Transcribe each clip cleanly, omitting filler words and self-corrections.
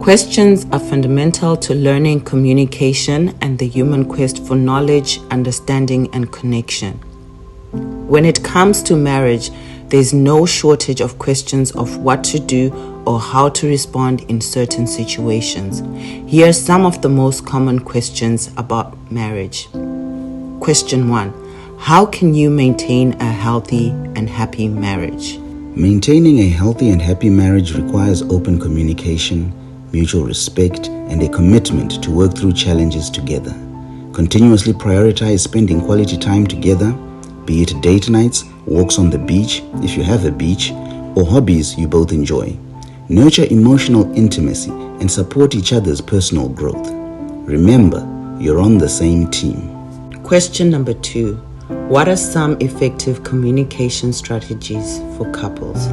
Questions are fundamental to learning communication and the human quest for knowledge, understanding, and connection. When it comes to marriage, there's no shortage of questions of what to do or how to respond in certain situations. Here are some of the most common questions about marriage. Question 1. How can you maintain a healthy and happy marriage? Maintaining a healthy and happy marriage requires open communication, mutual respect, and a commitment to work through challenges together. Continuously prioritize spending quality time together, be it date nights, walks on the beach, if you have a beach, or hobbies you both enjoy. Nurture emotional intimacy and support each other's personal growth. Remember, you're on the same team. Question number 2. What are some effective communication strategies for couples?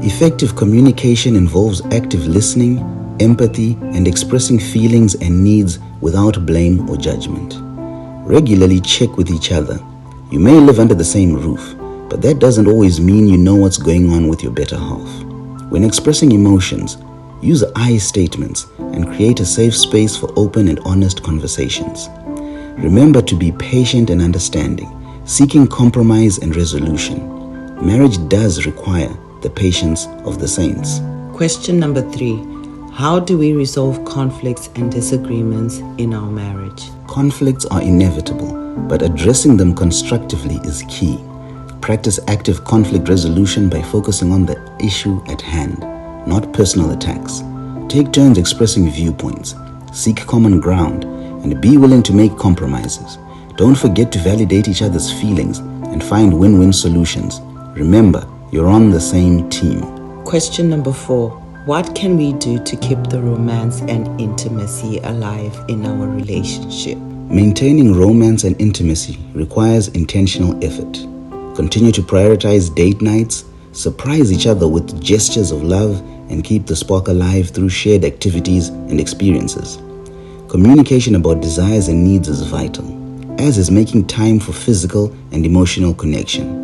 Effective communication involves active listening, empathy, and expressing feelings and needs without blame or judgment. Regularly check with each other. You may live under the same roof, but that doesn't always mean you know what's going on with your better half. When expressing emotions, use I statements and create a safe space for open and honest conversations. Remember to be patient and understanding, seeking compromise and resolution. Marriage does require the patience of the saints. Question number 3. How do we resolve conflicts and disagreements in our marriage? Conflicts are inevitable, but addressing them constructively is key. Practice active conflict resolution by focusing on the issue at hand, not personal attacks. Take turns expressing viewpoints, seek common ground, and be willing to make compromises. Don't forget to validate each other's feelings and find win-win solutions. Remember, you're on the same team. Question number 4. What can we do to keep the romance and intimacy alive in our relationship? Maintaining romance and intimacy requires intentional effort. Continue to prioritize date nights, surprise each other with gestures of love, and keep the spark alive through shared activities and experiences. Communication about desires and needs is vital, as is making time for physical and emotional connection.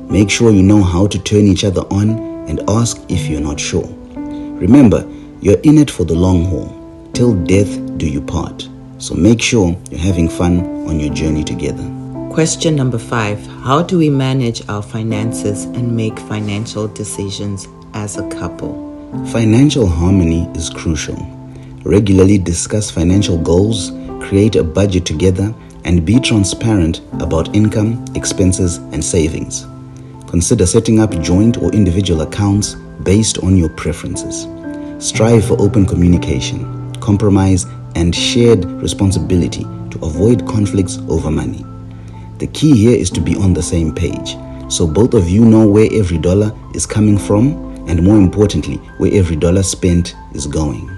Make sure you know how to turn each other on and ask if you're not sure. Remember, you're in it for the long haul. Till death do you part. So make sure you're having fun on your journey together. Question number 5. How do we manage our finances and make financial decisions as a couple? Financial harmony is crucial. Regularly discuss financial goals, create a budget together, and be transparent about income, expenses, and savings. Consider setting up joint or individual accounts based on your preferences. Strive for open communication, compromise, and shared responsibility to avoid conflicts over money. The key here is to be on the same page, so both of you know where every dollar is coming from, and more importantly, where every dollar spent is going.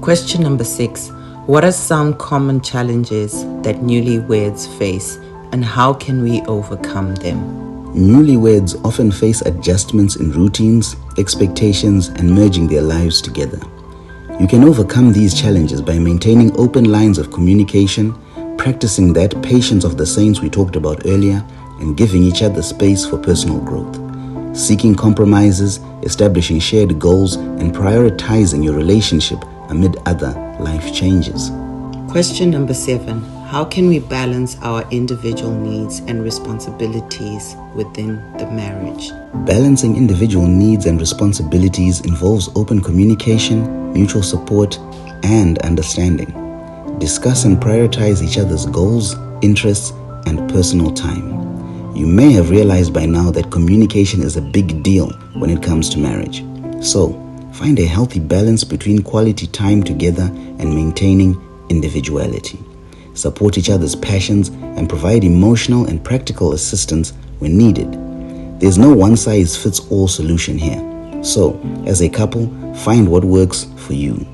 Question number 6. What are some common challenges that newlyweds face, and how can we overcome them? Newlyweds often face adjustments in routines, expectations, and merging their lives together. You can overcome these challenges by maintaining open lines of communication, practicing that patience of the saints we talked about earlier, and giving each other space for personal growth. Seeking compromises, establishing shared goals, and prioritizing your relationship amid other life changes. Question number 7. How can we balance our individual needs and responsibilities within the marriage? Balancing individual needs and responsibilities involves open communication, mutual support, and understanding. Discuss and prioritize each other's goals, interests, and personal time. You may have realized by now that communication is a big deal when it comes to marriage. So, find a healthy balance between quality time together and maintaining individuality. Support each other's passions and provide emotional and practical assistance when needed. There's no one-size-fits-all solution here. So, as a couple, find what works for you.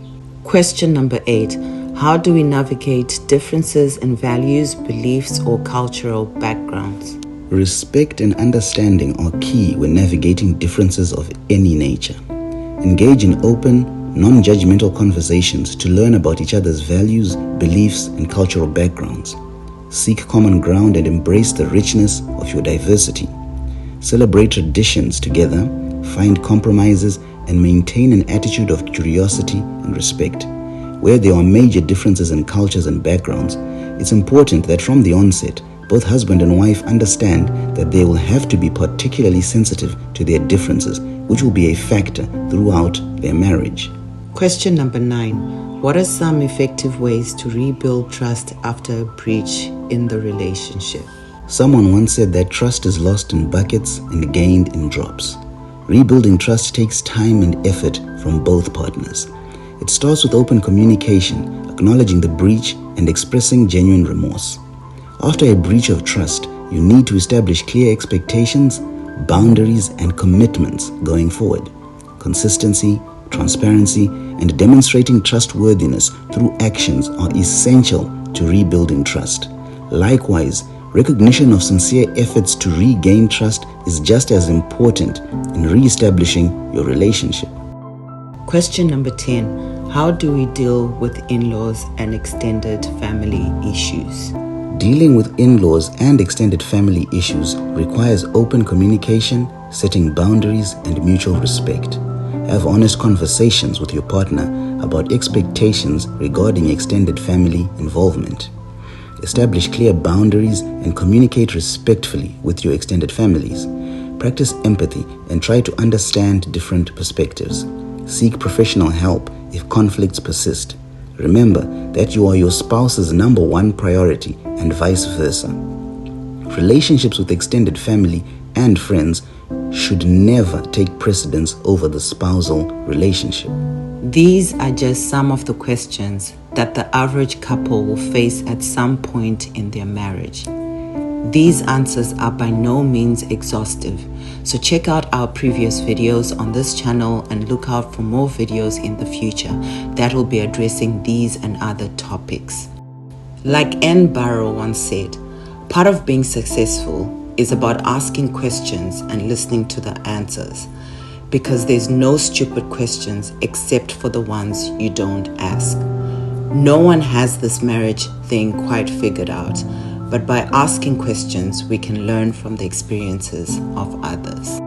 Question number 8. How do we navigate differences in values, beliefs, or cultural backgrounds? Respect and understanding are key when navigating differences of any nature. Engage in open, non-judgmental conversations to learn about each other's values, beliefs, and cultural backgrounds. Seek common ground and embrace the richness of your diversity. Celebrate traditions together, find compromises, and maintain an attitude of curiosity and respect. Where there are major differences in cultures and backgrounds, it's important that from the onset, both husband and wife understand that they will have to be particularly sensitive to their differences, which will be a factor throughout their marriage. Question number 9. What are some effective ways to rebuild trust after a breach in the relationship? Someone once said that trust is lost in buckets and gained in drops. Rebuilding trust takes time and effort from both partners. It starts with open communication, acknowledging the breach and expressing genuine remorse. After a breach of trust, you need to establish clear expectations, boundaries, and commitments going forward. Consistency, transparency, and demonstrating trustworthiness through actions are essential to rebuilding trust. Likewise, recognition of sincere efforts to regain trust is just as important in re-establishing your relationship. Question number 10. How do we deal with in-laws and extended family issues? Dealing with in-laws and extended family issues requires open communication, setting boundaries, and mutual respect. Have honest conversations with your partner about expectations regarding extended family involvement. Establish clear boundaries and communicate respectfully with your extended families. Practice empathy and try to understand different perspectives. Seek professional help if conflicts persist. Remember that you are your spouse's number one priority and vice versa. Relationships with extended family and friends should never take precedence over the spousal relationship. These are just some of the questions that the average couple will face at some point in their marriage. These answers are by no means exhaustive, so check out our previous videos on this channel and look out for more videos in the future that will be addressing these and other topics. Like Anne Barrow once said, part of being successful is about asking questions and listening to the answers, because there's no stupid questions except for the ones you don't ask. No one has this marriage thing quite figured out, but by asking questions, we can learn from the experiences of others.